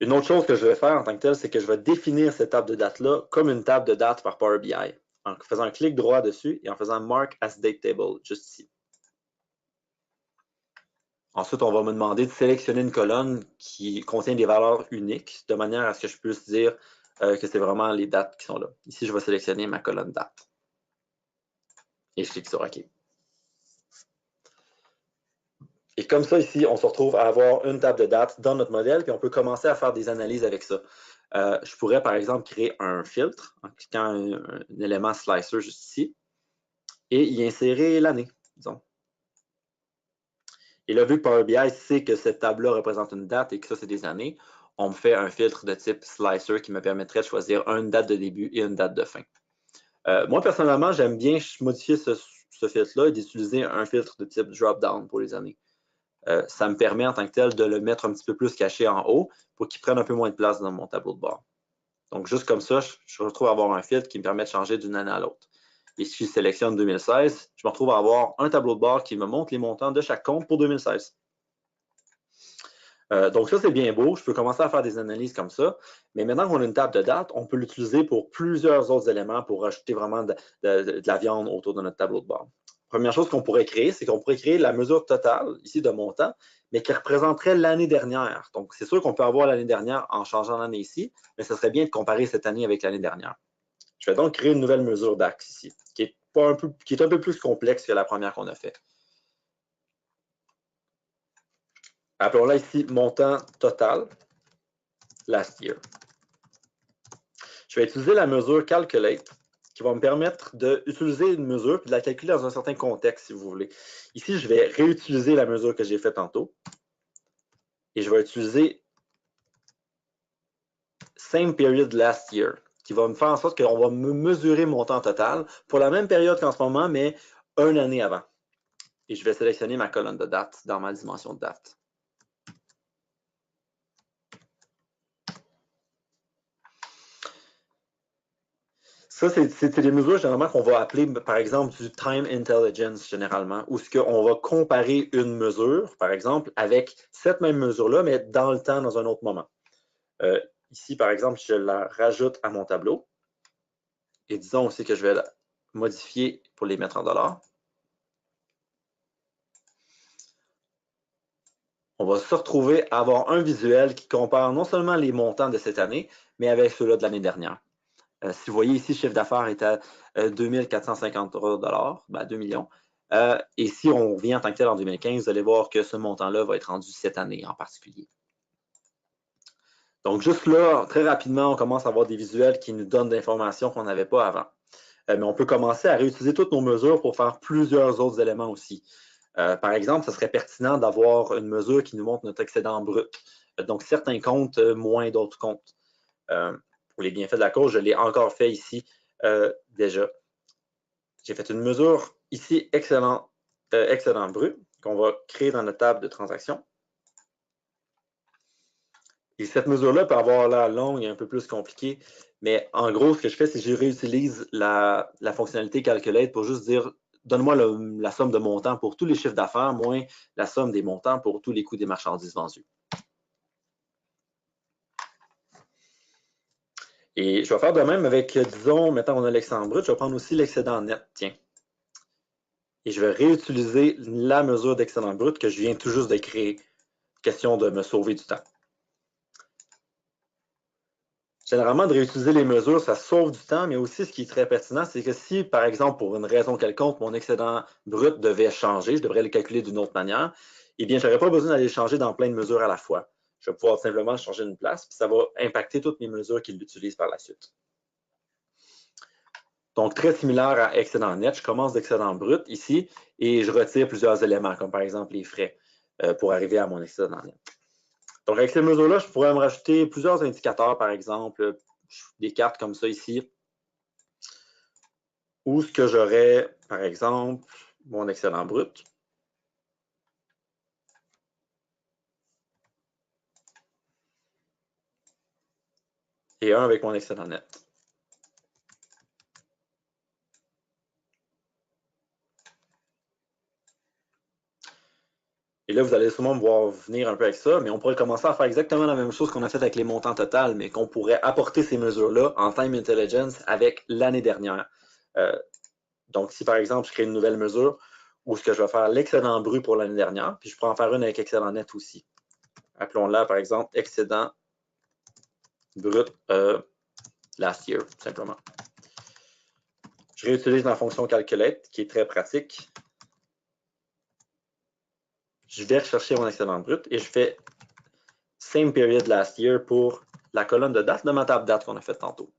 Une autre chose que je vais faire en tant que tel, c'est que je vais définir cette table de date-là comme une table de date par Power BI, en faisant un clic droit dessus et en faisant Mark as Date Table, juste ici. Ensuite, on va me demander de sélectionner une colonne qui contient des valeurs uniques, de manière à ce que je puisse dire que c'est vraiment les dates qui sont là. Ici, je vais sélectionner ma colonne date. Et je clique sur OK. Et comme ça, ici, on se retrouve à avoir une table de dates dans notre modèle, puis on peut commencer à faire des analyses avec ça. Je pourrais, par exemple, créer un filtre en cliquant un élément slicer juste ici et y insérer l'année, disons. Et là, vu que Power BI sait que cette table-là représente une date et que ça, c'est des années, on me fait un filtre de type slicer qui me permettrait de choisir une date de début et une date de fin. Moi, personnellement, j'aime bien modifier ce filtre-là et d'utiliser un filtre de type drop-down pour les années. Ça me permet en tant que tel de le mettre un petit peu plus caché en haut pour qu'il prenne un peu moins de place dans mon tableau de bord. Donc, juste comme ça, je retrouve à avoir un filtre qui me permet de changer d'une année à l'autre. Et si je sélectionne 2016, je me retrouve à avoir un tableau de bord qui me montre les montants de chaque compte pour 2016. Donc ça, c'est bien beau. Je peux commencer à faire des analyses comme ça. Mais maintenant qu'on a une table de date, on peut l'utiliser pour plusieurs autres éléments pour rajouter vraiment de la viande autour de notre tableau de bord. Première chose qu'on pourrait créer, c'est qu'on pourrait créer la mesure totale, ici de montant, mais qui représenterait l'année dernière. Donc, c'est sûr qu'on peut avoir l'année dernière en changeant l'année ici, mais ce serait bien de comparer cette année avec l'année dernière. Je vais donc créer une nouvelle mesure d'axe ici, qui est un peu plus complexe que la première qu'on a faite. Appelons-la ici montant total last year. Je vais utiliser la mesure calculate qui va me permettre d'utiliser une mesure et de la calculer dans un certain contexte, si vous voulez. Ici, je vais réutiliser la mesure que j'ai faite tantôt et je vais utiliser same period last year qui va me faire en sorte qu'on va me mesurer mon temps total pour la même période qu'en ce moment, mais une année avant. Et je vais sélectionner ma colonne de date dans ma dimension de date. Ça, c'est des mesures généralement qu'on va appeler, par exemple, du time intelligence généralement, où ce qu'on va comparer une mesure, par exemple, avec cette même mesure-là, mais dans le temps, dans un autre moment. Ici, par exemple, je la rajoute à mon tableau. Et disons aussi que je vais la modifier pour les mettre en dollars. On va se retrouver à avoir un visuel qui compare non seulement les montants de cette année, mais avec ceux-là de l'année dernière. Si vous voyez ici, le chiffre d'affaires est à 2 453 $, 2 millions. Et si on revient en tant que tel en 2015, vous allez voir que ce montant-là va être rendu cette année en particulier. Donc, juste là, très rapidement, on commence à avoir des visuels qui nous donnent d'informations qu'on n'avait pas avant. Mais on peut commencer à réutiliser toutes nos mesures pour faire plusieurs autres éléments aussi. Par exemple, ce serait pertinent d'avoir une mesure qui nous montre notre excédent brut. Donc, certains comptes, moins d'autres comptes. Pour les bienfaits de la cause, je l'ai encore fait ici déjà. J'ai fait une mesure ici, excédent brut, qu'on va créer dans notre table de transaction. Et cette mesure-là peut avoir l'air longue et un peu plus compliquée, mais en gros, ce que je fais, c'est que je réutilise la fonctionnalité Calculate pour juste dire donne-moi la somme de montants pour tous les chiffres d'affaires, moins la somme des montants pour tous les coûts des marchandises vendues. Et je vais faire de même avec, disons, maintenant on a l'excédent brut, je vais prendre aussi l'excédent net, tiens. Et je vais réutiliser la mesure d'excédent brut que je viens tout juste de créer. Question de me sauver du temps. Généralement, de réutiliser les mesures, ça sauve du temps, mais aussi ce qui est très pertinent, c'est que si, par exemple, pour une raison quelconque, mon excédent brut devait changer, je devrais le calculer d'une autre manière, eh bien, je n'aurais pas besoin d'aller changer dans plein de mesures à la fois. Je vais pouvoir simplement changer une place, puis ça va impacter toutes mes mesures qu'il utilise par la suite. Donc, très similaire à excédent net, je commence d'excédent brut ici et je retire plusieurs éléments, comme par exemple les frais, pour arriver à mon excédent net. Donc, avec ces mesures-là, je pourrais me rajouter plusieurs indicateurs, par exemple, des cartes comme ça ici, où ce que j'aurais, par exemple, mon excédent brut. Et un avec mon excédent net. Et là, vous allez sûrement me voir venir un peu avec ça, mais on pourrait commencer à faire exactement la même chose qu'on a fait avec les montants total, mais qu'on pourrait apporter ces mesures-là en Time Intelligence avec l'année dernière. Donc, si par exemple, je crée une nouvelle mesure où ce que je vais faire l'excédent brut pour l'année dernière, puis je pourrais en faire une avec excédent net aussi. Appelons-la, par exemple, excédent brut last year, simplement. Je réutilise ma fonction calculate, qui est très pratique. je vais rechercher mon excédent brut et je fais same period last year pour la colonne de date de ma table date qu'on a faite tantôt.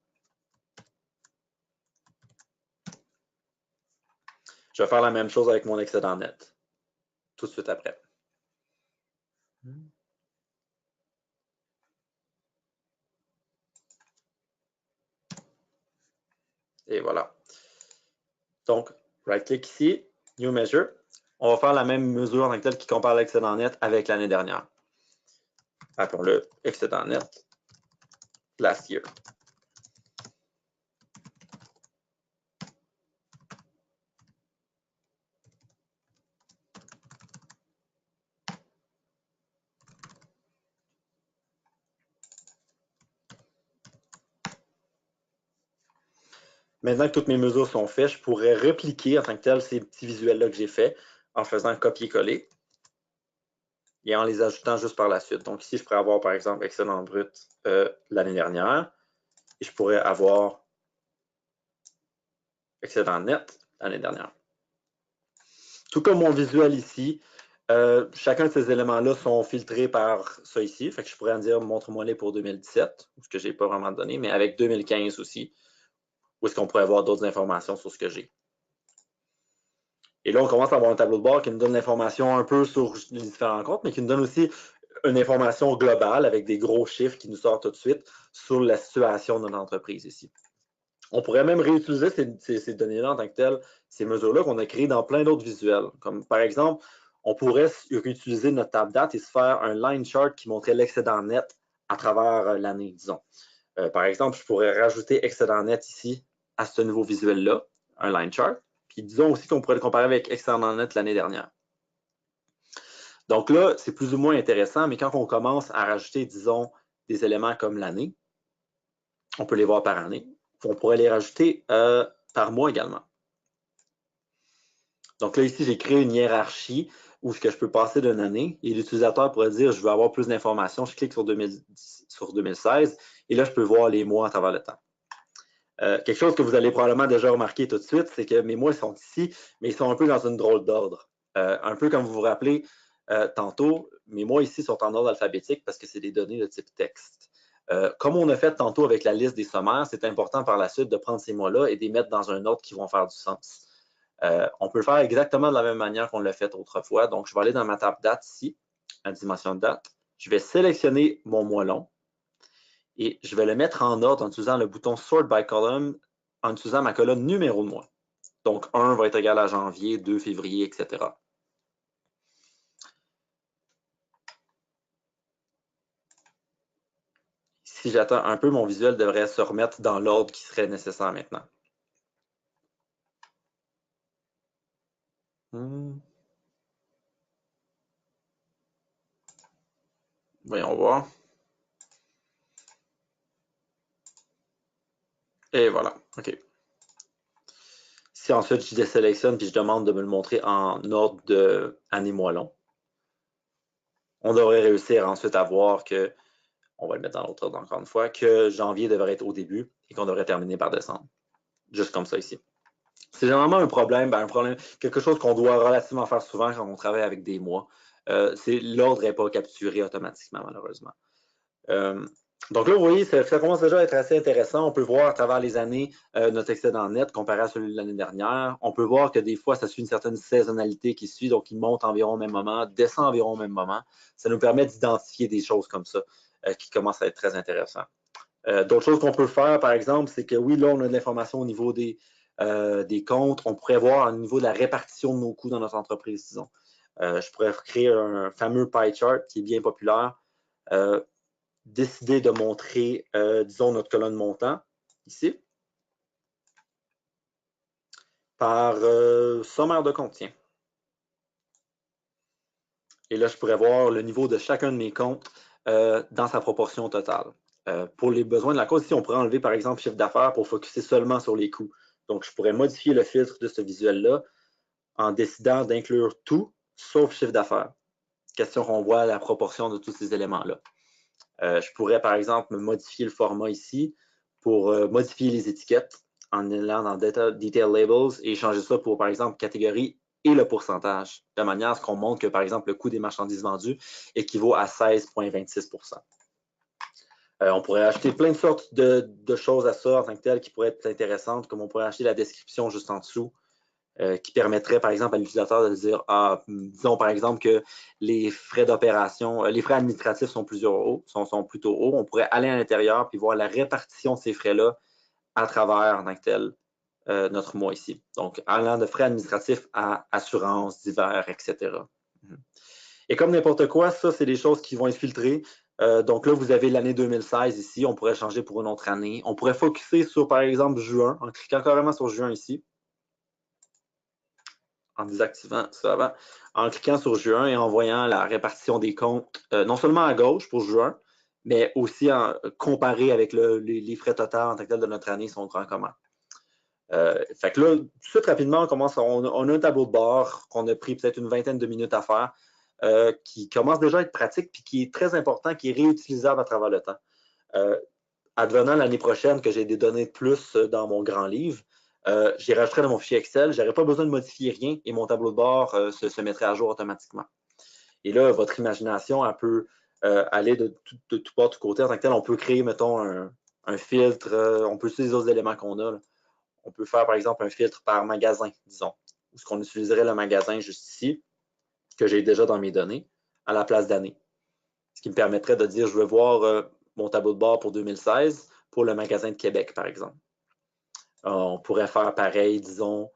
Je vais faire la même chose avec mon excédent net tout de suite après. Et voilà. Donc, right-click ici, New Measure. On va faire la même mesure en tant que telle qui compare l'excédent net avec l'année dernière. Appelons-le excédent net last year. Maintenant que toutes mes mesures sont faites, je pourrais répliquer en tant que tel ces petits visuels-là que j'ai faits en faisant copier-coller et en les ajoutant juste par la suite. Donc ici, je pourrais avoir par exemple excédent brut l'année dernière et je pourrais avoir excédent net l'année dernière. Tout comme mon visuel ici, chacun de ces éléments-là sont filtrés par ça ici. Fait que je pourrais en dire montre-moi-les pour 2017, ce que je n'ai pas vraiment donné, mais avec 2015 aussi, où est-ce qu'on pourrait avoir d'autres informations sur ce que j'ai. Et là, on commence à avoir un tableau de bord qui nous donne l'information un peu sur les différents comptes, mais qui nous donne aussi une information globale avec des gros chiffres qui nous sortent tout de suite sur la situation de notre entreprise ici. On pourrait même réutiliser ces données-là en tant que telles, ces mesures-là qu'on a créées dans plein d'autres visuels. Comme par exemple, on pourrait utiliser notre table date et se faire un line chart qui montrait l'excédent net à travers l'année, disons. Par exemple, je pourrais rajouter excédent net ici à ce nouveau visuel-là, un line chart. Puis disons aussi qu'on pourrait le comparer avec excédent net l'année dernière. Donc là, c'est plus ou moins intéressant, mais quand on commence à rajouter, disons, des éléments comme l'année, on peut les voir par année. On pourrait les rajouter par mois également. Donc là, ici, j'ai créé une hiérarchie où je peux passer d'une année et l'utilisateur pourrait dire je veux avoir plus d'informations. Je clique sur 2016 et là, je peux voir les mois à travers le temps. Quelque chose que vous allez probablement déjà remarquer tout de suite, c'est que mes mois sont ici, mais ils sont un peu dans une drôle d'ordre. Un peu comme vous vous rappelez tantôt, mes mois ici sont en ordre alphabétique parce que c'est des données de type texte. Comme on a fait tantôt avec la liste des sommaires, c'est important par la suite de prendre ces mois-là et de les mettre dans un ordre qui vont faire du sens. On peut le faire exactement de la même manière qu'on l'a fait autrefois. Donc, je vais aller dans ma table date ici, la dimension de date. Je vais sélectionner mon mois long et je vais le mettre en ordre en utilisant le bouton Sort by Column, en utilisant ma colonne numéro de mois. Donc, 1 va être égal à janvier, 2 février, etc. Si j'attends un peu, mon visuel devrait se remettre dans l'ordre qui serait nécessaire maintenant. Voyons voir. Et voilà, OK. Si ensuite je désélectionne puis je demande de me le montrer en ordre de année-mois long, on devrait réussir ensuite à voir que, on va le mettre dans l'autre ordre encore une fois, que janvier devrait être au début et qu'on devrait terminer par décembre. Juste comme ça ici. C'est généralement un problème, quelque chose qu'on doit relativement faire souvent quand on travaille avec des mois. L'ordre n'est pas capturé automatiquement, malheureusement. Donc là, vous voyez, ça commence déjà à être assez intéressant. On peut voir à travers les années notre excédent net comparé à celui de l'année dernière. On peut voir que des fois, ça suit une certaine saisonnalité qui suit, donc il monte environ au même moment, descend environ au même moment. Ça nous permet d'identifier des choses comme ça qui commencent à être très intéressantes. D'autres choses qu'on peut faire, par exemple, c'est que oui, là, on a de l'information au niveau des comptes. On pourrait voir au niveau de la répartition de nos coûts dans notre entreprise, disons. Je pourrais créer un fameux pie chart qui est bien populaire. Décider de montrer, disons, notre colonne montant, ici, par sommaire de compte, tiens. Et là, je pourrais voir le niveau de chacun de mes comptes dans sa proportion totale. Pour les besoins de la cause, ici, on pourrait enlever, par exemple, chiffre d'affaires pour focuser seulement sur les coûts. Donc, je pourrais modifier le filtre de ce visuel-là en décidant d'inclure tout, sauf chiffre d'affaires. Question qu'on voit la proportion de tous ces éléments-là. Je pourrais, par exemple, modifier le format ici pour modifier les étiquettes en allant dans Detail Labels et changer ça pour, par exemple, catégorie et le pourcentage, de manière à ce qu'on montre que, par exemple, le coût des marchandises vendues équivaut à 16,26%. On pourrait ajouter plein de sortes de choses à ça en tant que tel qui pourraient être intéressantes, comme on pourrait ajouter la description juste en dessous, qui permettrait, par exemple, à l'utilisateur de dire, disons par exemple que les frais d'opération, les frais administratifs sont plutôt hauts. On pourrait aller à l'intérieur puis voir la répartition de ces frais-là à travers, en tant que tel, notre mois ici. Donc, allant de frais administratifs à assurance, divers, etc. Et comme n'importe quoi, ça, c'est des choses qui vont être filtrées. Donc là, vous avez l'année 2016 ici. On pourrait changer pour une autre année. On pourrait focuser sur, par exemple, juin, en cliquant carrément sur juin ici, en désactivant ça avant, en cliquant sur juin et en voyant la répartition des comptes, non seulement à gauche pour juin, mais aussi comparé avec les frais totaux en tant que tel de notre année, sont grand commun. Fait que là, tout de suite, rapidement, on a un tableau de bord qu'on a pris peut-être une vingtaine de minutes à faire, qui commence déjà à être pratique puis qui est très important, qui est réutilisable à travers le temps. Advenant l'année prochaine que j'ai des données de plus dans mon grand livre, j'y rajouterai dans mon fichier Excel, je n'aurai pas besoin de modifier rien et mon tableau de bord se mettrait à jour automatiquement. Et là, votre imagination, elle peut aller de tout part, de tout côté. En tant que tel, on peut créer, mettons, un filtre, on peut utiliser les autres éléments qu'on a. Là. On peut faire, par exemple, un filtre par magasin, disons, où ce qu'on utiliserait le magasin juste ici, que j'ai déjà dans mes données, à la place d'année. Ce qui me permettrait de dire, je veux voir mon tableau de bord pour 2016 pour le magasin de Québec, par exemple. On pourrait faire pareil, disons,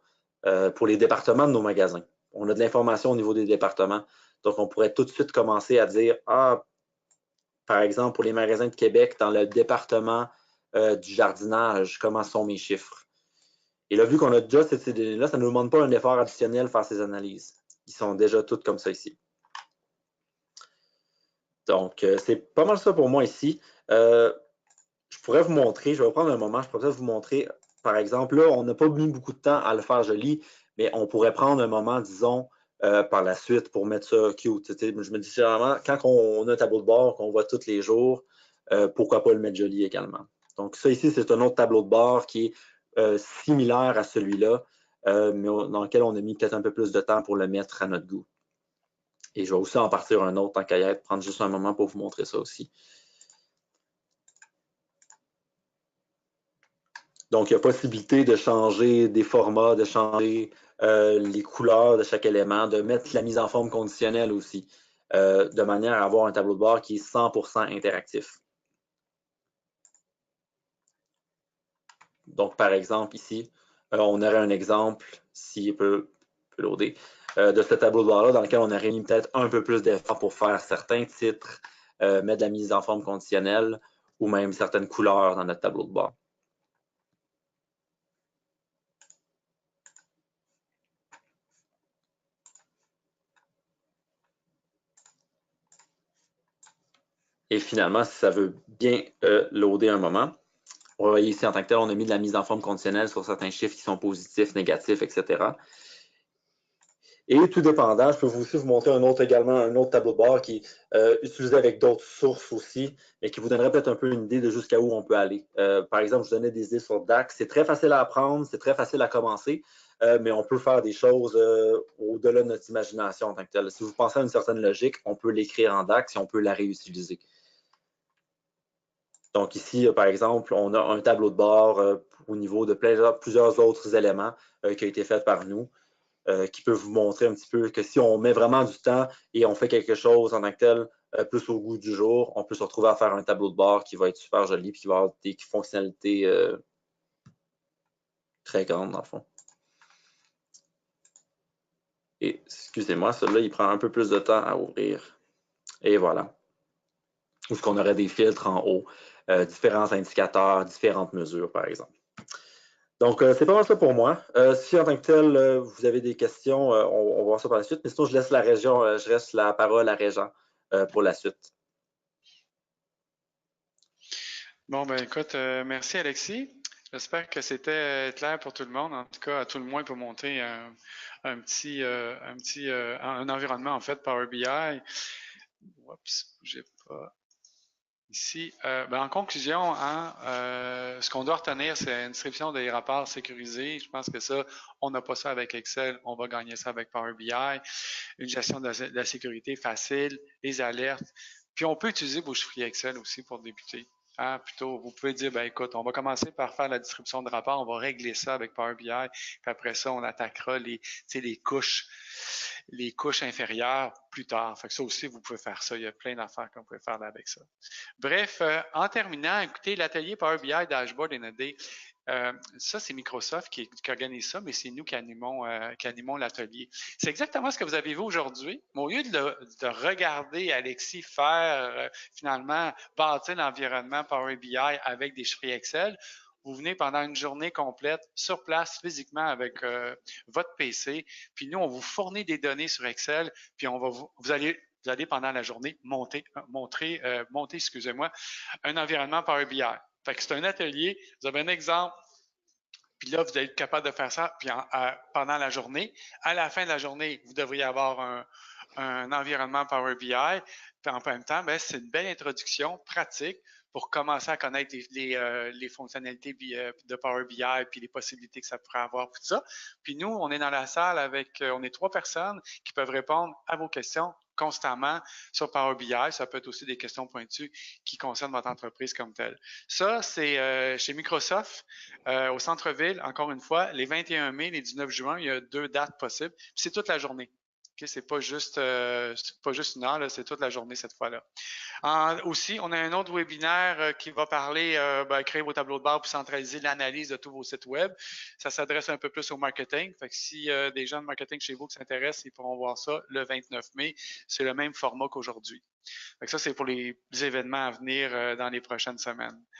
pour les départements de nos magasins. On a de l'information au niveau des départements. Donc, on pourrait tout de suite commencer à dire, par exemple, pour les magasins de Québec, dans le département du jardinage, comment sont mes chiffres? Et là, vu qu'on a déjà ces données-là, ça ne nous demande pas un effort additionnel de faire ces analyses. Ils sont déjà toutes comme ça ici. Donc, c'est pas mal ça pour moi ici. Je pourrais vous montrer, je vais prendre un moment, je pourrais peut-être vous montrer, par exemple, là, on n'a pas mis beaucoup de temps à le faire joli, mais on pourrait prendre un moment, disons, par la suite pour mettre ça cute. Je me dis généralement, quand on a un tableau de bord qu'on voit tous les jours, pourquoi pas le mettre joli également. Donc, ça ici, c'est un autre tableau de bord qui est similaire à celui-là, mais dans lequel on a mis peut-être un peu plus de temps pour le mettre à notre goût. Et je vais aussi en partir un autre en cahier, prendre juste un moment pour vous montrer ça aussi. Donc, il y a possibilité de changer des formats, de changer les couleurs de chaque élément, de mettre la mise en forme conditionnelle aussi, de manière à avoir un tableau de bord qui est 100% interactif. Donc, par exemple, ici, on aurait un exemple, s'il peut loader, de ce tableau de bord-là dans lequel on aurait mis peut-être un peu plus d'effort pour faire certains titres, mettre de la mise en forme conditionnelle ou même certaines couleurs dans notre tableau de bord. Et finalement, si ça veut bien loader un moment, on voit ici en tant que tel, on a mis de la mise en forme conditionnelle sur certains chiffres qui sont positifs, négatifs, etc. Et tout dépendant, je peux aussi vous montrer un autre tableau de bord qui est utilisé avec d'autres sources aussi, mais qui vous donnerait peut-être un peu une idée de jusqu'à où on peut aller. Par exemple, je donnais des idées sur DAX. C'est très facile à apprendre, c'est très facile à commencer, mais on peut faire des choses au-delà de notre imagination en tant que tel. Si vous pensez à une certaine logique, on peut l'écrire en DAX et on peut la réutiliser. Donc ici, par exemple, on a un tableau de bord au niveau de plusieurs autres éléments qui a été fait par nous, qui peut vous montrer un petit peu que si on met vraiment du temps et on fait quelque chose en tant que tel, plus au goût du jour, on peut se retrouver à faire un tableau de bord qui va être super joli et qui va avoir des fonctionnalités très grandes dans le fond. Et excusez-moi, celui-là, il prend un peu plus de temps à ouvrir. Et voilà. Ou ce qu'on aurait des filtres en haut, différents indicateurs, différentes mesures, par exemple. Donc, c'est pas mal ça pour moi. Si en tant que tel, vous avez des questions, on va voir ça par la suite. Mais sinon, je laisse je laisse la parole à Régent pour la suite. Bon, ben écoute, merci Alexis. J'espère que c'était clair pour tout le monde, en tout cas à tout le moins pour monter un environnement en fait Power BI. Oups, j'ai pas. Ici, en conclusion, hein, ce qu'on doit retenir, c'est une description des rapports sécurisés. Je pense que ça, on n'a pas ça avec Excel, on va gagner ça avec Power BI. Une gestion de la sécurité facile, les alertes. Puis on peut utiliser vos chiffriers Excel aussi pour débuter. Hein, plutôt, vous pouvez dire, écoute, on va commencer par faire la distribution de rapports, on va régler ça avec Power BI, puis après ça, on attaquera les couches inférieures plus tard. Fait que ça aussi, vous pouvez faire ça. Il y a plein d'affaires qu'on peut faire avec ça. Bref, en terminant, écoutez, l'atelier Power BI Dashboard NAD, ça, c'est Microsoft qui organise ça, mais c'est nous qui animons l'atelier. C'est exactement ce que vous avez vu aujourd'hui. Mais au lieu de regarder Alexis faire, finalement, bâtir l'environnement Power BI avec des chiffres Excel, vous venez pendant une journée complète sur place physiquement avec votre PC, puis nous, on vous fournit des données sur Excel, puis vous allez pendant la journée monter un environnement Power BI. Fait que c'est un atelier, vous avez un exemple, puis là, vous allez être capable de faire ça puis pendant la journée. À la fin de la journée, vous devriez avoir un environnement Power BI. Puis en même temps, c'est une belle introduction pratique pour commencer à connaître les fonctionnalités de Power BI puis les possibilités que ça pourrait avoir, tout ça. Puis nous, on est dans la salle on est 3 personnes qui peuvent répondre à vos questions constamment sur Power BI. Ça peut être aussi des questions pointues qui concernent votre entreprise comme telle. Ça, c'est chez Microsoft, au centre-ville, encore une fois, les 21 mai, les 19 juin, il y a 2 dates possibles. C'est toute la journée. Okay, c'est pas juste une heure, c'est toute la journée cette fois-là. Aussi, on a un autre webinaire qui va parler créer vos tableaux de bord pour centraliser l'analyse de tous vos sites web. Ça s'adresse un peu plus au marketing. Fait que si des gens de marketing chez vous qui s'intéressent, ils pourront voir ça le 29 mai. C'est le même format qu'aujourd'hui. Ça, c'est pour les événements à venir dans les prochaines semaines.